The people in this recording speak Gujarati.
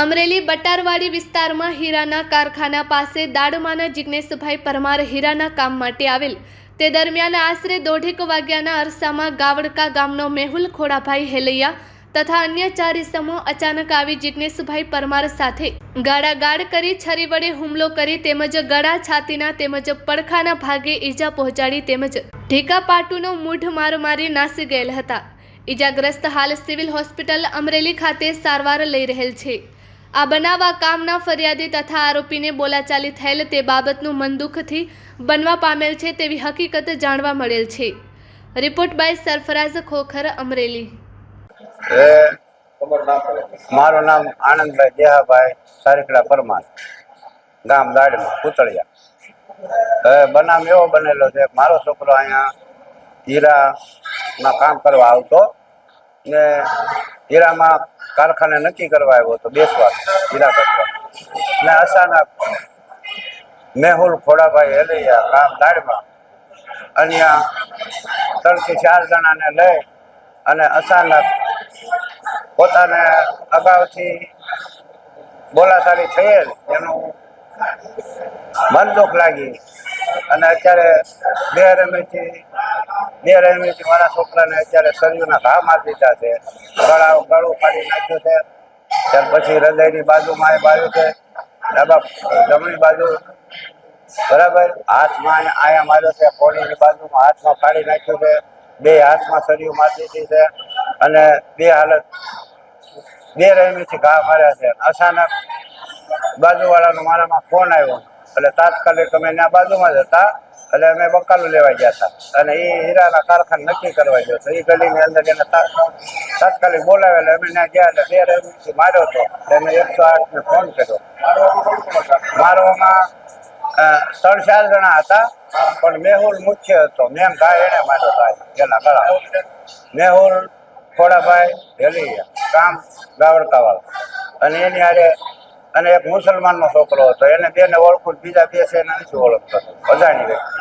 અમરેલી બટારવાડી વિસ્તારમાં હીરાના કારખાના પાસે દાડમાના જિગ્નેશભાઈ પરમાર હીરાના કામ માટે આવેલ તે દરમિયાન આશરે 1:30 વાગ્યાના અરસામાં ગાવડકા ગામનો મેહુલ ખોડાભાઈ હેલૈયા તથા અન્ય 4 ઇસમો અચાનક આવી જિગ્નેશભાઈ પરમાર સાથે ગાળાગાળ કરી છરી વડે હુમલો કરી તેમજ ગળા છાતીના તેમજ પડખાના ભાગે ઈજા પહોંચાડી તેમજ ઢીકા પાટુનો મૂઢ માર મારી નાસી ગયેલ હતા। ઈજાગ્રસ્ત હાલ સિવિલ હોસ્પિટલ અમરેલી ખાતે સારવાર લઈ રહેલ છે। આ બનાવ કામના ફરિયાદી તથા આરોપીને બોલાચાલી થયેલ તે બાબતનું મન દુઃખથી બનવા પામેલ છે તેવી હકીકત જાણવા મળેલ છે। Report by Sarfaraz Khokhar, Amreli. મારું નામ આનંદભાઈ દેહાભાઈ સારીકડા પરમાર, ગામ દાડમાં પૂતળિયા। બનાવ એવો બનેલો છે, મારો છોકરો અહીંયા હીરામાં કામ કરવા આવતો ને હીરામાં કારખાને નક્કી કરવા આવ્યો હતો બેસવા હીરા કરવા ને અચાનક મેહુલ ખોડાભાઈ હેલૈયા ગામ દાડમાં અહીંયા 3 થી 4 જણાને લઈ અને અચાનક પોતાને અગાઉથી બોલાચાલી થયેલ એનું મન દુઃખ લાગી અને અત્યારે બે રહેમીથી મારા છોકરાને અત્યારે શરીરના ઘા મારી દીધા છે, ગળું ફાડી નાખ્યું છે। ત્યાર પછી હૃદયની બાજુમાં એ માર્યું છે, જમણી બાજુ બરાબર હાથમાં અહીંયા માર્યો છે, કોણીની બાજુમાં હાથમાં ફાડી નાખ્યું છે, 2 હાથમાં સળિયું મારી દીધી છે અને 2 રહેમીથી ઘા માર્યા છે। અચાનક બાજુવાળાનો મારામાં ફોન આવ્યો એટલે તાત્કાલિક અમે એના બાજુમાં જ હતા એટલે અમે બકાલું લેવા ગયા હતા અને એ હીરાના કારખાને નક્કી કરવા ગયો હતો। એ ગલીની અંદર એને તાત્કાલિક બોલાવેલા અમે ત્યાં ગયા એટલે 2 રહેમીથી માર્યો હતો, એને 108ને ફોન કર્યો। મારોમાં 3-4 જણા હતા પણ મેહુલ મુખ્ય હતો, મેમ ઘા એને માર્યો હતો એના ગળા। મેહુલ ખોડાભાઈ હેલૈયા, ગામ ગાવડકાવાળા, અને એની હારે અને એક મુસલમાનનો છોકરો હતો, એને 2ને ઓળખું, બીજા 2 છે એને નથી ઓળખતો, અજાણી વ્યક્તિ।